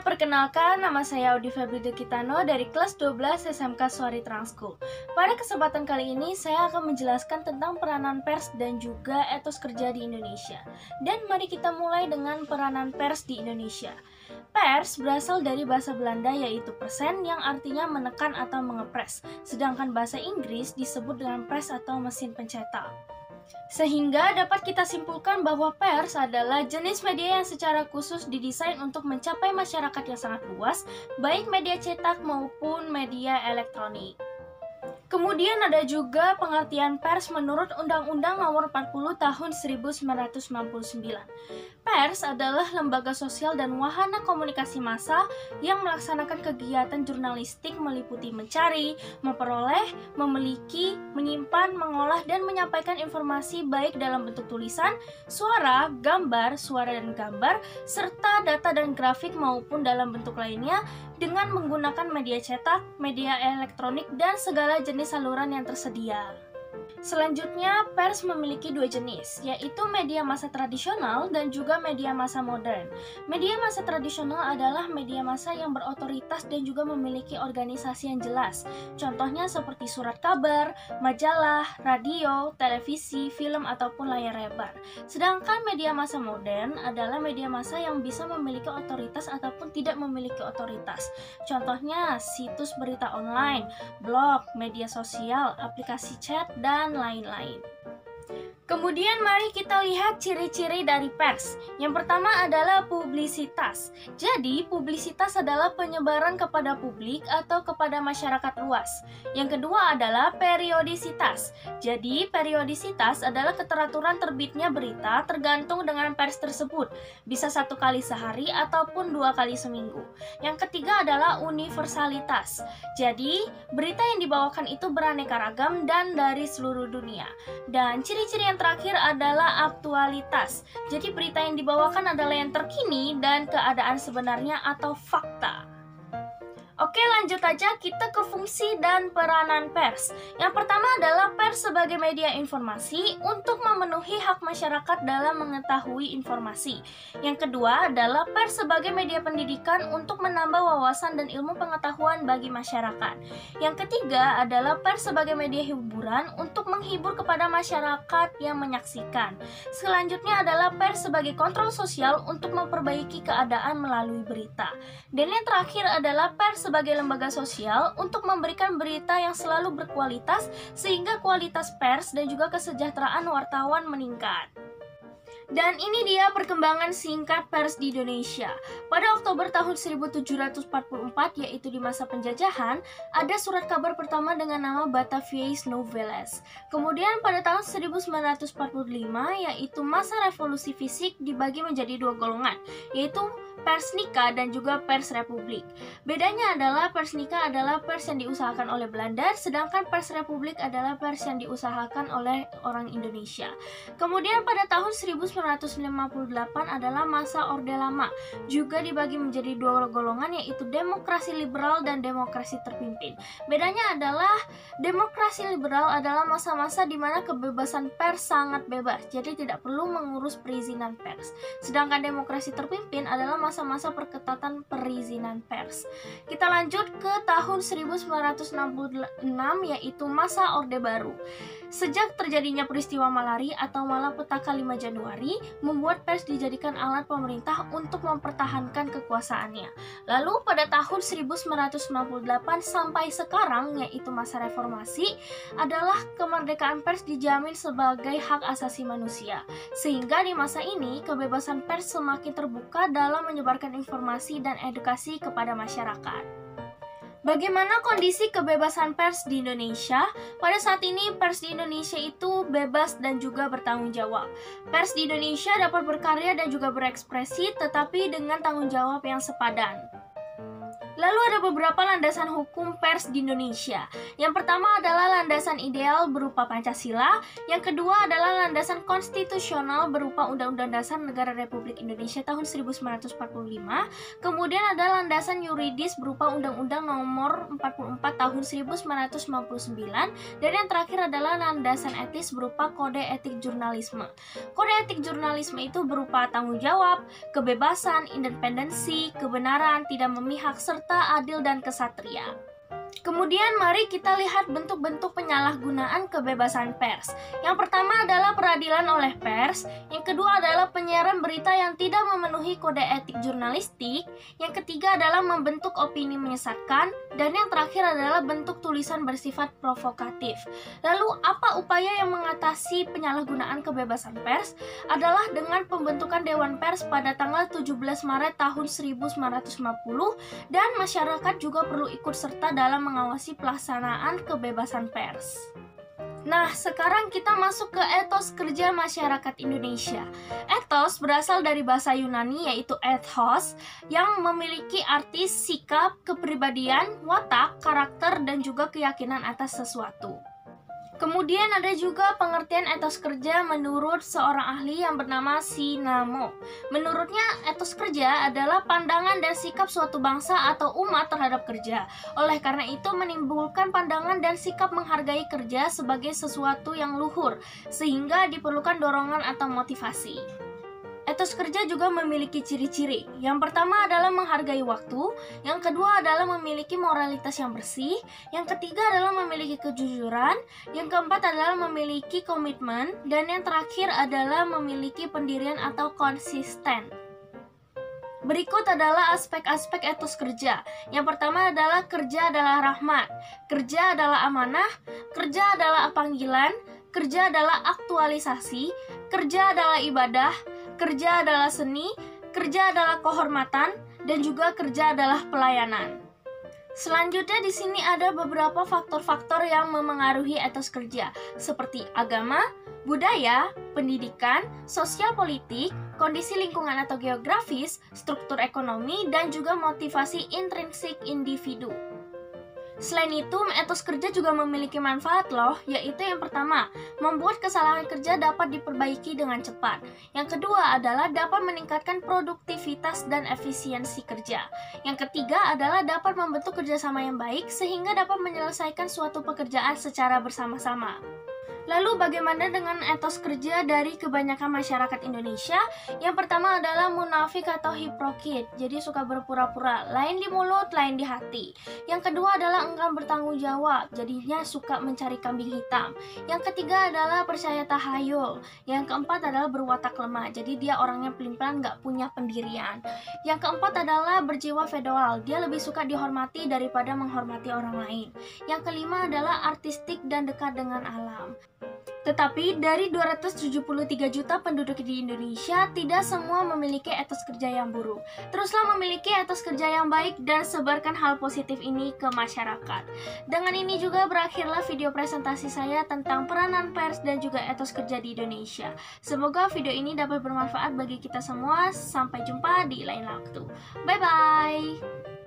perkenalkan, nama saya Audi Febri Dekitano dari kelas 12 SMK Suari Trans School. Pada kesempatan kali ini, saya akan menjelaskan tentang peranan pers dan juga etos kerja di Indonesia. Dan mari kita mulai dengan peranan pers di Indonesia. Pers berasal dari bahasa Belanda yaitu persen yang artinya menekan atau mengepres, sedangkan bahasa Inggris disebut dengan press atau mesin pencetak. Sehingga dapat kita simpulkan bahwa pers adalah jenis media yang secara khusus didesain untuk mencapai masyarakat yang sangat luas, baik media cetak maupun media elektronik. Kemudian ada juga pengertian pers menurut Undang-Undang Nomor 40 Tahun 1999. Pers adalah lembaga sosial dan wahana komunikasi massa yang melaksanakan kegiatan jurnalistik meliputi mencari, memperoleh, memiliki, menyimpan, mengolah, dan menyampaikan informasi baik dalam bentuk tulisan, suara, dan gambar, serta data dan grafik maupun dalam bentuk lainnya dengan menggunakan media cetak, media elektronik, dan segala jenis saluran yang tersedia. Selanjutnya, pers memiliki dua jenis, yaitu media massa tradisional dan juga media massa modern. Media massa tradisional adalah media massa yang berotoritas dan juga memiliki organisasi yang jelas. Contohnya seperti surat kabar, majalah, radio, televisi, film, ataupun layar lebar. Sedangkan media massa modern adalah media massa yang bisa memiliki otoritas ataupun tidak memiliki otoritas. Contohnya situs berita online, blog, media sosial, aplikasi chat, dan lain-lain. Kemudian mari kita lihat ciri-ciri dari pers. Yang pertama adalah publisitas. Jadi, publisitas adalah penyebaran kepada publik atau kepada masyarakat luas. Yang kedua adalah periodisitas. Jadi, periodisitas adalah keteraturan terbitnya berita tergantung dengan pers tersebut. Bisa 1 kali sehari ataupun 2 kali seminggu. Yang ketiga adalah universalitas. Jadi, berita yang dibawakan itu beraneka ragam dan dari seluruh dunia. Dan ciri-ciri yang terakhir adalah aktualitas. Jadi berita yang dibawakan adalah yang terkini dan keadaan sebenarnya atau fakta. Oke, lanjut aja kita ke fungsi dan peranan pers. Yang pertama adalah pers sebagai media informasi untuk memenuhi hak masyarakat dalam mengetahui informasi. Yang kedua adalah pers sebagai media pendidikan untuk menambah wawasan dan ilmu pengetahuan bagi masyarakat. Yang ketiga adalah pers sebagai media hiburan untuk menghibur kepada masyarakat yang menyaksikan. Selanjutnya adalah pers sebagai kontrol sosial untuk memperbaiki keadaan melalui berita. Dan yang terakhir adalah pers sebagai lembaga sosial untuk memberikan berita yang selalu berkualitas sehingga kualitas pers dan juga kesejahteraan wartawan meningkat. Dan ini dia perkembangan singkat pers di Indonesia. Pada Oktober tahun 1744, yaitu di masa penjajahan, ada surat kabar pertama dengan nama Bataviae Noveles. Kemudian pada tahun 1945, yaitu masa revolusi fisik, dibagi menjadi 2 golongan, yaitu pers Nika dan juga pers Republik. Bedanya adalah pers Nika adalah pers yang diusahakan oleh Belanda, sedangkan pers Republik adalah pers yang diusahakan oleh orang Indonesia. Kemudian pada tahun 1958 adalah masa Orde Lama, juga dibagi menjadi 2 golongan, yaitu demokrasi liberal dan demokrasi terpimpin. Bedanya adalah demokrasi liberal adalah masa-masa di mana kebebasan pers sangat bebas, jadi tidak perlu mengurus perizinan pers. Sedangkan demokrasi terpimpin adalah masa-masa perketatan perizinan pers. Kita lanjut ke tahun 1966, yaitu masa Orde Baru. Sejak terjadinya peristiwa Malari atau Malapetaka 5 Januari, membuat pers dijadikan alat pemerintah untuk mempertahankan kekuasaannya. Lalu pada tahun 1998 sampai sekarang, yaitu masa reformasi, adalah kemerdekaan pers dijamin sebagai hak asasi manusia. Sehingga di masa ini, kebebasan pers semakin terbuka dalam menyebarkan informasi dan edukasi kepada masyarakat. Bagaimana kondisi kebebasan pers di Indonesia? Pada saat ini, pers di Indonesia itu bebas dan juga bertanggung jawab. Pers di Indonesia dapat berkarya dan juga berekspresi, tetapi dengan tanggung jawab yang sepadan. Lalu ada beberapa landasan hukum pers di Indonesia. Yang pertama adalah landasan ideal berupa Pancasila, yang kedua adalah landasan konstitusional berupa Undang-Undang Dasar Negara Republik Indonesia tahun 1945, kemudian ada landasan yuridis berupa Undang-Undang Nomor 44 tahun 1959, dan yang terakhir adalah landasan etis berupa Kode Etik Jurnalisme. Kode etik jurnalisme itu berupa tanggung jawab, kebebasan, independensi, kebenaran, tidak memihak, serta adil dan kesatria. Kemudian mari kita lihat bentuk-bentuk penyalahgunaan kebebasan pers. Yang pertama adalah peradilan oleh pers, yang kedua adalah penyiaran berita yang tidak memenuhi kode etik jurnalistik, yang ketiga adalah membentuk opini menyesatkan, dan yang terakhir adalah bentuk tulisan bersifat provokatif. Lalu apa upaya yang mengatasi penyalahgunaan kebebasan pers? Adalah dengan pembentukan Dewan Pers pada tanggal 17 Maret tahun 1950, dan masyarakat juga perlu ikut serta dalam mengawasi pelaksanaan kebebasan pers. Nah, sekarang kita masuk ke etos kerja masyarakat Indonesia. Etos berasal dari bahasa Yunani yaitu ethos, yang memiliki arti sikap, kepribadian, watak, karakter, dan juga keyakinan atas sesuatu. Kemudian ada juga pengertian etos kerja menurut seorang ahli yang bernama Sinamo. Menurutnya, etos kerja adalah pandangan dan sikap suatu bangsa atau umat terhadap kerja. Oleh karena itu, menimbulkan pandangan dan sikap menghargai kerja sebagai sesuatu yang luhur, sehingga diperlukan dorongan atau motivasi. Etos kerja juga memiliki ciri-ciri. Yang pertama adalah menghargai waktu, yang kedua adalah memiliki moralitas yang bersih, yang ketiga adalah memiliki kejujuran, yang keempat adalah memiliki komitmen, dan yang terakhir adalah memiliki pendirian atau konsisten. Berikut adalah aspek-aspek etos kerja. Yang pertama adalah kerja adalah rahmat, kerja adalah amanah, kerja adalah panggilan, kerja adalah aktualisasi, kerja adalah ibadah, kerja adalah seni, kerja adalah kehormatan, dan juga kerja adalah pelayanan. Selanjutnya di sini ada beberapa faktor-faktor yang memengaruhi etos kerja, seperti agama, budaya, pendidikan, sosial politik, kondisi lingkungan atau geografis, struktur ekonomi, dan juga motivasi intrinsik individu. Selain itu, etos kerja juga memiliki manfaat loh, yaitu yang pertama, membuat kesalahan kerja dapat diperbaiki dengan cepat. Yang kedua adalah dapat meningkatkan produktivitas dan efisiensi kerja. Yang ketiga adalah dapat membentuk kerjasama yang baik sehingga dapat menyelesaikan suatu pekerjaan secara bersama-sama. Lalu bagaimana dengan etos kerja dari kebanyakan masyarakat Indonesia? Yang pertama adalah munafik atau hipokrit, jadi suka berpura-pura, lain di mulut, lain di hati. Yang kedua adalah enggan bertanggung jawab, jadinya suka mencari kambing hitam. Yang ketiga adalah percaya tahayul. Yang keempat adalah berwatak lemah, jadi dia orangnya pelin-pelan, gak punya pendirian. Yang keempat adalah berjiwa feodal, dia lebih suka dihormati daripada menghormati orang lain. Yang kelima adalah artistik dan dekat dengan alam. Tetapi dari 273 juta penduduk di Indonesia, tidak semua memiliki etos kerja yang buruk. Teruslah memiliki etos kerja yang baik dan sebarkan hal positif ini ke masyarakat. Dengan ini juga berakhirlah video presentasi saya tentang peranan pers dan juga etos kerja di Indonesia. Semoga video ini dapat bermanfaat bagi kita semua. Sampai jumpa di lain waktu. Bye-bye!